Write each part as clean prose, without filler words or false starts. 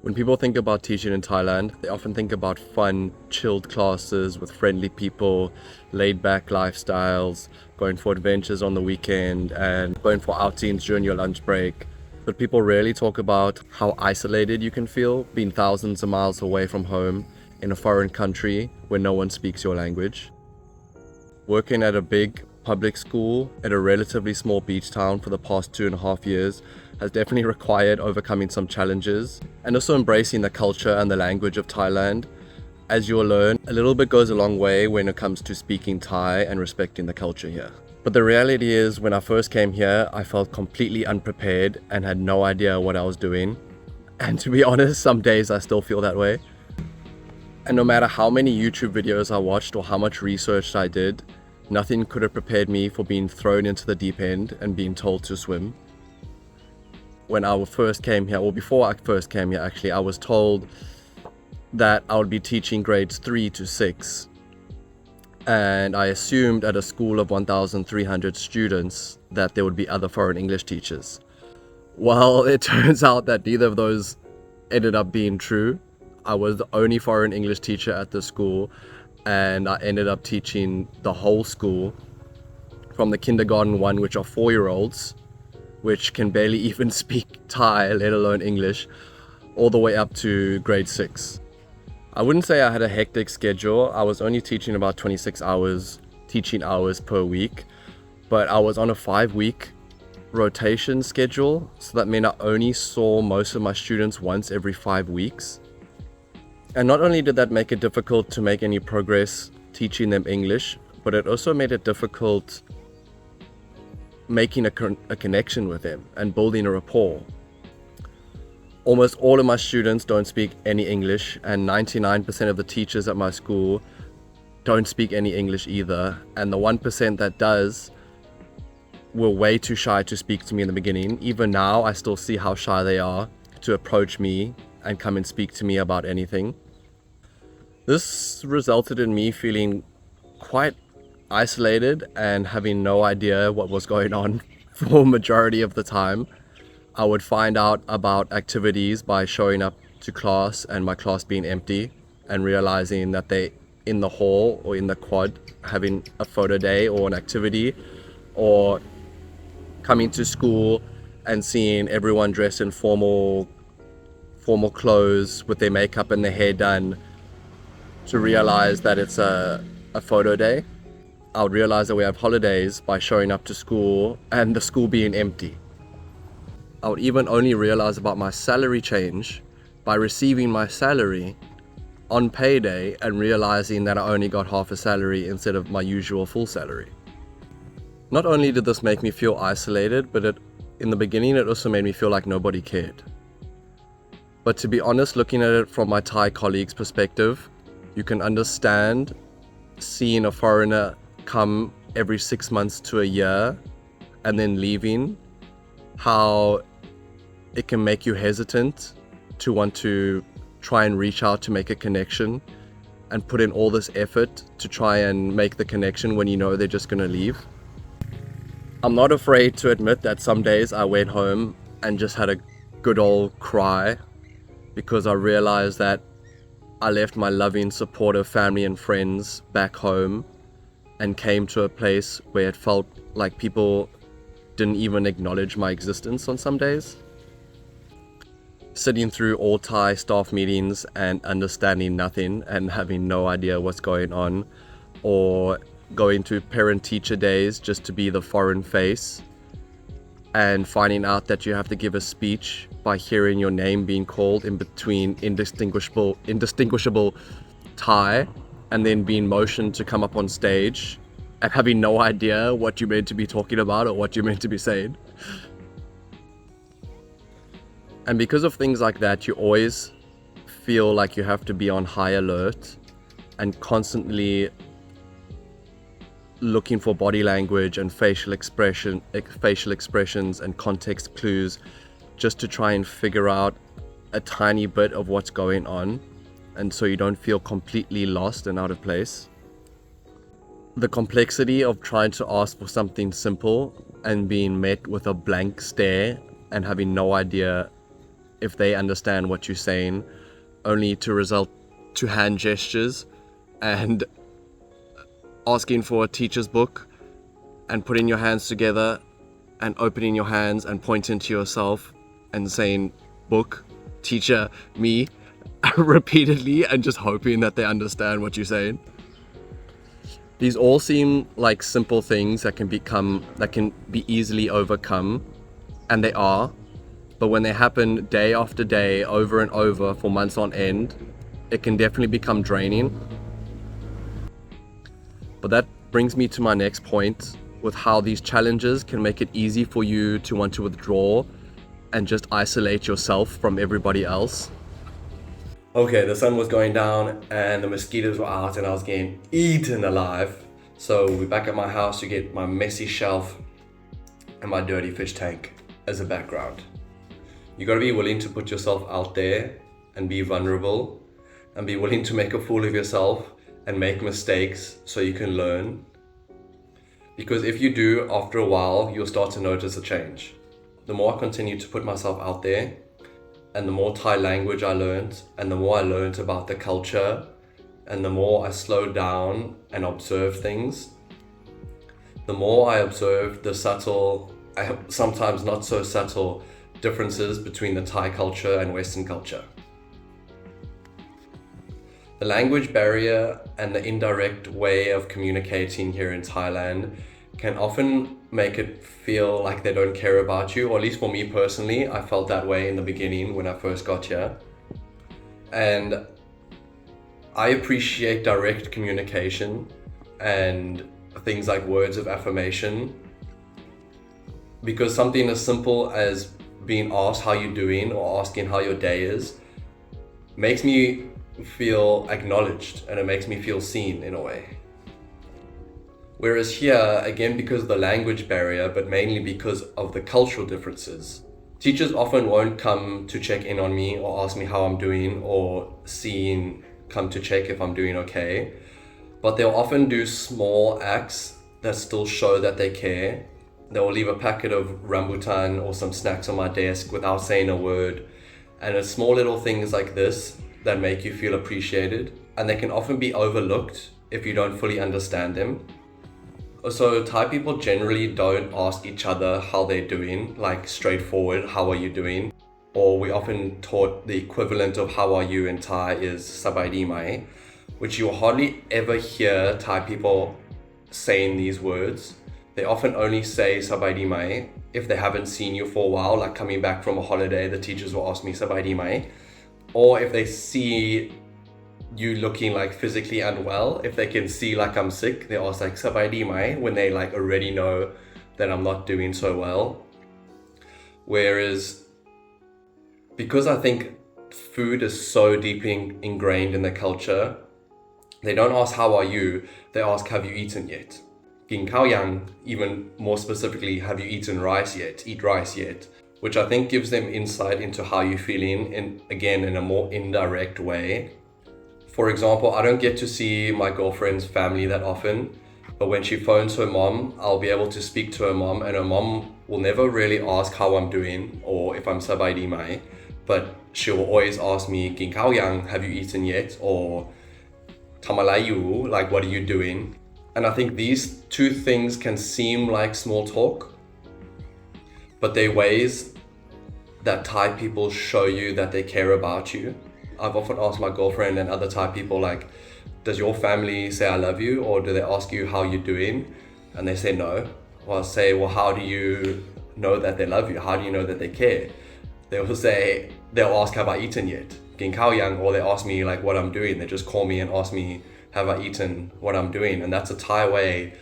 When people think about teaching in Thailand, they often think about fun, chilled classes with friendly people, laid-back lifestyles, going for adventures on the weekend, and going for outings during your lunch break. But people rarely talk about how isolated you can feel being thousands of miles away from home in a foreign country where no one speaks your language. Working at a big public school at a relatively small beach town for the past 2.5 years has definitely required overcoming some challenges and also embracing the culture and the language of Thailand. As you'll learn, a little bit goes a long way when it comes to speaking Thai and respecting the culture here. But the reality is, when I first came here, I felt completely unprepared and had no idea what I was doing. And to be honest, some days I still feel that way. And no matter how many YouTube videos I watched or how much research I did, nothing could have prepared me for being thrown into the deep end and being told to swim. When I first came here, or before I first came here actually, I was told that I would be teaching grades 3 to 6. And I assumed at a school of 1,300 students that there would be other foreign English teachers. Well, it turns out that neither of those ended up being true. I was the only foreign English teacher at the school, and I ended up teaching the whole school from the kindergarten one, which are 4-year-olds, which can barely even speak Thai, let alone English, all the way up to grade 6. I wouldn't say I had a hectic schedule. I was only teaching about 26 hours, teaching hours per week, but I was on a 5-week rotation schedule, so that meant I only saw most of my students once every 5 weeks. And not only did that make it difficult to make any progress teaching them English, but it also made it difficult making a connection with them and building a rapport. Almost all of my students don't speak any English, and 99% of the teachers at my school don't speak any English either. And the 1% that does were way too shy to speak to me in the beginning. Even now, I still see how shy they are to approach me and come and speak to me about anything. This resulted in me feeling quite isolated and having no idea what was going on for a majority of the time. I would find out about activities by showing up to class and my class being empty, and realizing that they in the hall or in the quad having a photo day or an activity, or coming to school and seeing everyone dressed in formal clothes with their makeup and their hair done, to realize that it's a photo day. I would realize that we have holidays by showing up to school and the school being empty. I would even only realize about my salary change by receiving my salary on payday and realizing that I only got half a salary instead of my usual full salary. Not only did this make me feel isolated, but in the beginning it also made me feel like nobody cared. But to be honest, looking at it from my Thai colleagues' perspective, you can understand seeing a foreigner come every 6 months to a year and then leaving, how it can make you hesitant to want to try and reach out to make a connection and put in all this effort to try and make the connection when you know they're just going to leave. I'm not afraid to admit that some days I went home and just had a good old cry, because I realized that I left my loving, supportive family and friends back home and came to a place where it felt like people didn't even acknowledge my existence on some days. Sitting through all Thai staff meetings and understanding nothing and having no idea what's going on, or going to parent-teacher days just to be the foreign face and finding out that you have to give a speech by hearing your name being called in between indistinguishable Thai, and then being motioned to come up on stage and having no idea what you're meant to be talking about or what you're meant to be saying. And because of things like that, you always feel like you have to be on high alert and constantly looking for body language and facial expressions and context clues, just to try and figure out a tiny bit of what's going on, and so you don't feel completely lost and out of place. The complexity of trying to ask for something simple and being met with a blank stare and having no idea if they understand what you're saying, only to result to hand gestures and asking for a teacher's book and putting your hands together and opening your hands and pointing to yourself and saying book, teacher, me repeatedly, and just hoping that they understand what you're saying. These all seem like simple things that can be easily overcome, and they are, but when they happen day after day, over and over for months on end, it can definitely become draining. But that brings me to my next point with how these challenges can make it easy for you to want to withdraw and just isolate yourself from everybody else. Okay, the sun was going down and the mosquitoes were out and I was getting eaten alive. So we're back at my house to get my messy shelf and my dirty fish tank as a background. You gotta be willing to put yourself out there and be vulnerable and be willing to make a fool of yourself and make mistakes so you can learn. Because if you do, after a while, you'll start to notice a change. The more I continue to put myself out there, and the more Thai language I learned, and the more I learned about the culture, and the more I slowed down and observed things, the more I observed the subtle, sometimes not so subtle, differences between the Thai culture and Western culture. The language barrier and the indirect way of communicating here in Thailand can often make it feel like they don't care about you, or at least for me personally, I felt that way in the beginning when I first got here. And I appreciate direct communication and things like words of affirmation, because something as simple as being asked how you're doing or asking how your day is makes me feel acknowledged and it makes me feel seen in a way. Whereas here, again, because of the language barrier, but mainly because of the cultural differences, teachers often won't come to check in on me or ask me how I'm doing or come to check if I'm doing okay. But they'll often do small acts that still show that they care. They'll leave a packet of rambutan or some snacks on my desk without saying a word. And it's small little things like this that make you feel appreciated, and they can often be overlooked if you don't fully understand them. So Thai people generally don't ask each other how they're doing, like straightforward, how are you doing? Or we often taught the equivalent of how are you in Thai is sabai di mai, which you'll hardly ever hear Thai people saying these words. They often only say sabai di mai if they haven't seen you for a while, like coming back from a holiday, the teachers will ask me sabai di mai. Or if they see you looking like physically unwell, if they can see like I'm sick, they ask like sabai di mai when they like already know that I'm not doing so well. Whereas, because I think food is so deeply ingrained in the culture, they don't ask how are you, they ask have you eaten yet? Gin khao yang, even more specifically, have you eaten rice yet? Eat rice yet? Which I think gives them insight into how you're feeling, in a more indirect way. For example, I don't get to see my girlfriend's family that often, but when she phones her mom, I'll be able to speak to her mom, and her mom will never really ask how I'm doing or if I'm sabai di mai, but she will always ask me, Gin khao yang, have you eaten yet? Or Tamalai yu, like what are you doing? And I think these two things can seem like small talk, but they're ways that Thai people show you that they care about you. I've often asked my girlfriend and other Thai people, like, does your family say I love you, or do they ask you how you're doing? And they say no. Well, I'll say, well, how do you know that they love you? How do you know that they care? They'll ask, have I eaten yet? Gin khao yang, or they ask me like what I'm doing. They just call me and ask me, have I eaten, what I'm doing? And that's a Thai way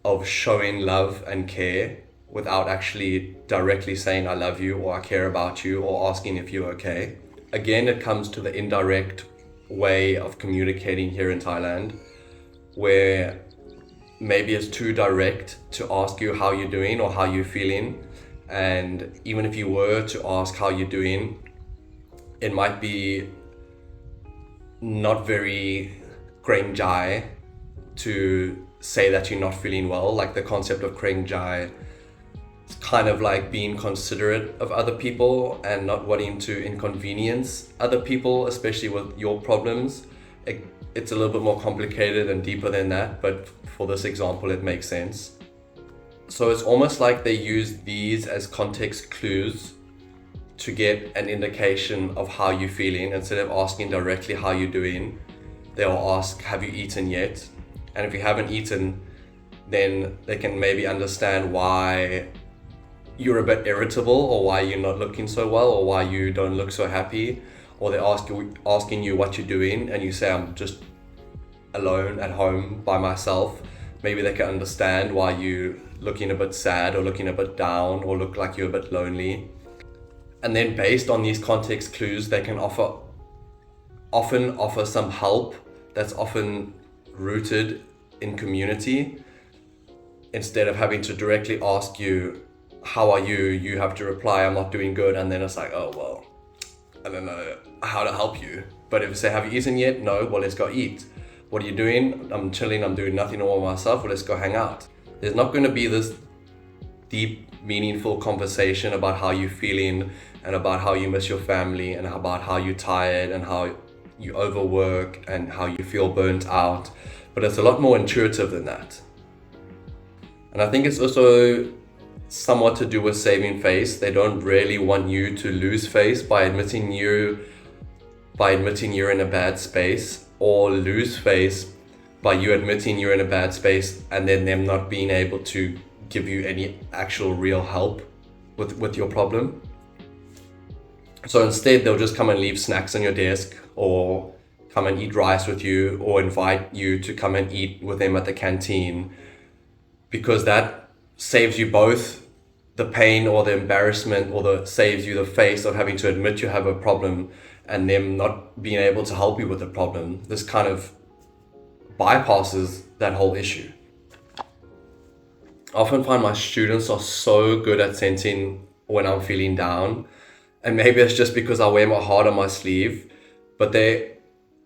of showing love and care without actually directly saying I love you or I care about you or asking if you're okay. Again, it comes to the indirect way of communicating here in Thailand, where maybe it's too direct to ask you how you're doing or how you're feeling. And even if you were to ask how you're doing, it might be not very kreng jai to say that you're not feeling well. Like the concept of kreng jai kind of like being considerate of other people and not wanting to inconvenience other people, especially with your problems. It's a little bit more complicated and deeper than that, but for this example, it makes sense. So it's almost like they use these as context clues to get an indication of how you're feeling. Instead of asking directly how you're doing, they'll ask, have you eaten yet? And if you haven't eaten, then they can maybe understand why you're a bit irritable, or why you're not looking so well, or why you don't look so happy. Or they're asking you what you're doing, and you say, I'm just alone at home by myself. Maybe they can understand why you're looking a bit sad, or looking a bit down, or look like you're a bit lonely. And then based on these context clues, they can often offer some help that's often rooted in community. Instead of having to directly ask you, how are you? You have to reply, I'm not doing good. And then it's like, oh, well, I don't know how to help you. But if you say, have you eaten yet? No, well, let's go eat. What are you doing? I'm chilling, I'm doing nothing all by myself. Well, let's go hang out. There's not going to be this deep, meaningful conversation about how you're feeling, and about how you miss your family, and about how you're tired, and how you overwork, and how you feel burnt out. But it's a lot more intuitive than that. And I think it's also somewhat to do with saving face. They don't really want you to lose face by admitting you're in a bad space, or lose face by you admitting you're in a bad space and then them not being able to give you any actual real help with your problem. So instead, they'll just come and leave snacks on your desk, or come and eat rice with you, or invite you to come and eat with them at the canteen, because that saves you both the pain or the embarrassment, or saves you the face of having to admit you have a problem and them not being able to help you with the problem. This kind of bypasses that whole issue. I often find my students are so good at sensing when I'm feeling down. And maybe it's just because I wear my heart on my sleeve, but they,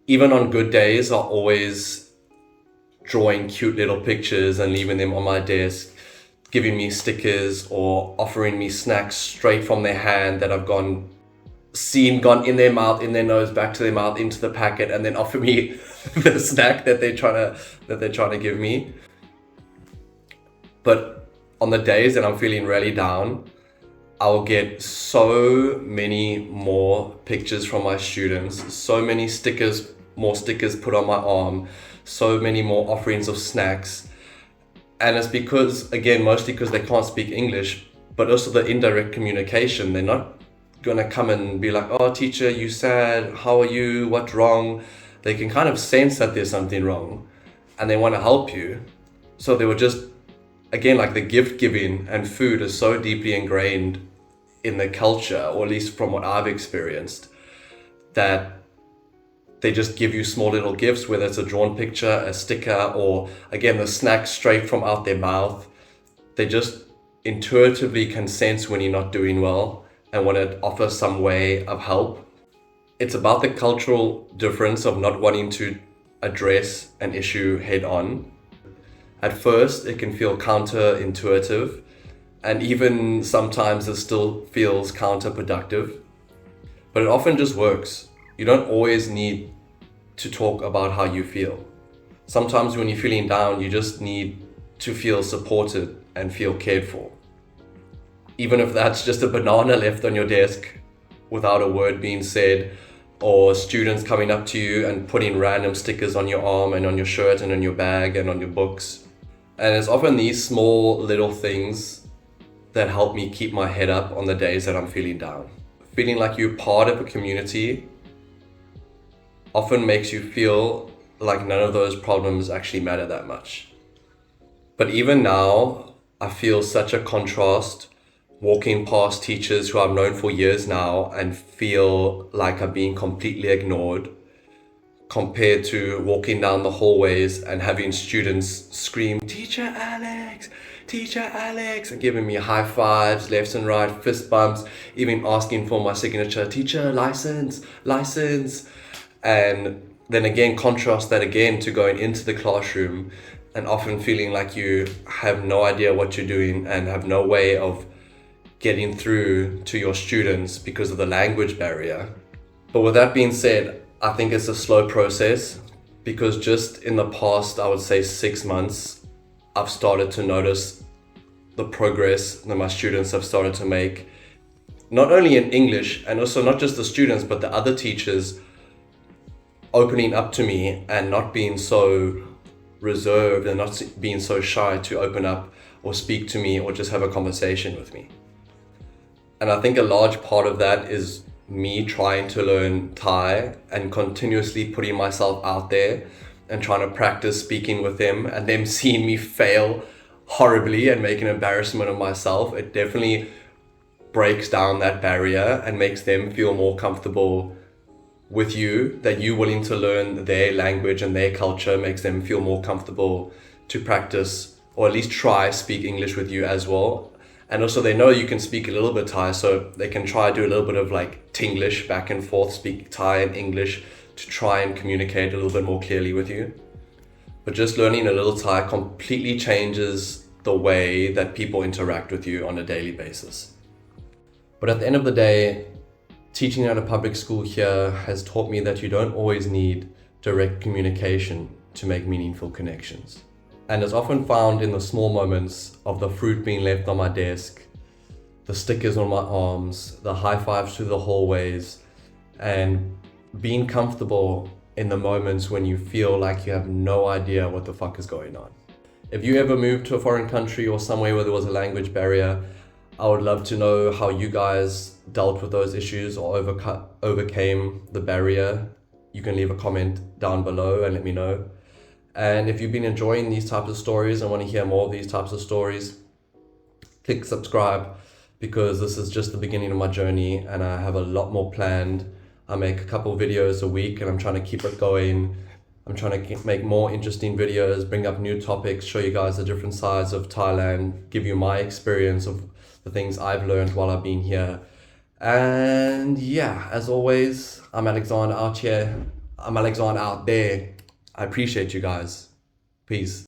even on good days, are always drawing cute little pictures and leaving them on my desk, giving me stickers, or offering me snacks straight from their hand that I've gone in their mouth, in their nose, back to their mouth, into the packet, and then offer me the snack that they're trying to give me. But on the days that I'm feeling really down, I will get so many more pictures from my students, so many stickers, more stickers put on my arm, so many more offerings of snacks. And it's because, again, mostly because they can't speak English, but also the indirect communication. They're not gonna come and be like, oh, teacher, you sad? How are you? What's wrong? They can kind of sense that there's something wrong and they want to help you. So they will just, again, like the gift giving and food is so deeply ingrained in the culture, or at least from what I've experienced, that they just give you small little gifts, whether it's a drawn picture, a sticker, or again, the snack straight from out their mouth. They just intuitively can sense when you're not doing well and want to offer some way of help. It's about the cultural difference of not wanting to address an issue head on. At first, it can feel counterintuitive, and even sometimes it still feels counterproductive, but it often just works. You don't always need to talk about how you feel. Sometimes when you're feeling down, you just need to feel supported and feel cared for. Even if that's just a banana left on your desk without a word being said, or students coming up to you and putting random stickers on your arm and on your shirt and on your bag and on your books. And it's often these small little things that help me keep my head up on the days that I'm feeling down. Feeling like you're part of a community often makes you feel like none of those problems actually matter that much. But even now, I feel such a contrast walking past teachers who I've known for years now and feel like I'm being completely ignored, compared to walking down the hallways and having students scream, Teacher Alex, and giving me high fives, left and right, fist bumps, even asking for my signature, teacher, license. And then again, contrast that again to going into the classroom and often feeling like you have no idea what you're doing and have no way of getting through to your students because of the language barrier. But with that being said, I think it's a slow process, because just in the past, I would say 6 months, I've started to notice the progress that my students have started to make, not only in English, and also not just the students, but the other teachers opening up to me and not being so reserved and not being so shy to open up or speak to me or just have a conversation with me. And I think a large part of that is me trying to learn Thai and continuously putting myself out there and trying to practice speaking with them, and them seeing me fail horribly and make an embarrassment of myself. It definitely breaks down that barrier and makes them feel more comfortable with you, that you willing to learn their language and their culture makes them feel more comfortable to practice, or at least try speak English with you as well. And also they know you can speak a little bit Thai, so they can try do a little bit of like Tinglish back and forth, speak Thai and English to try and communicate a little bit more clearly with you. But just learning a little Thai completely changes the way that people interact with you on a daily basis. But at the end of the day, teaching at a public school here has taught me that you don't always need direct communication to make meaningful connections. And it's often found in the small moments of the fruit being left on my desk, the stickers on my arms, the high fives through the hallways, and being comfortable in the moments when you feel like you have no idea what the fuck is going on. If you ever moved to a foreign country or somewhere where there was a language barrier, I would love to know how you guys dealt with those issues or overcame the barrier. You can leave a comment down below and let me know. And if you've been enjoying these types of stories and want to hear more of these types of stories, click subscribe, because this is just the beginning of my journey and I have a lot more planned. I make a couple of videos a week and I'm trying to keep it going. I'm trying to make more interesting videos, bring up new topics, show you guys the different sides of Thailand, give you my experience of the things I've learned while I've been here. And yeah, as always, I'm Alexander out here. I'm Alexander out there. I appreciate you guys. Peace.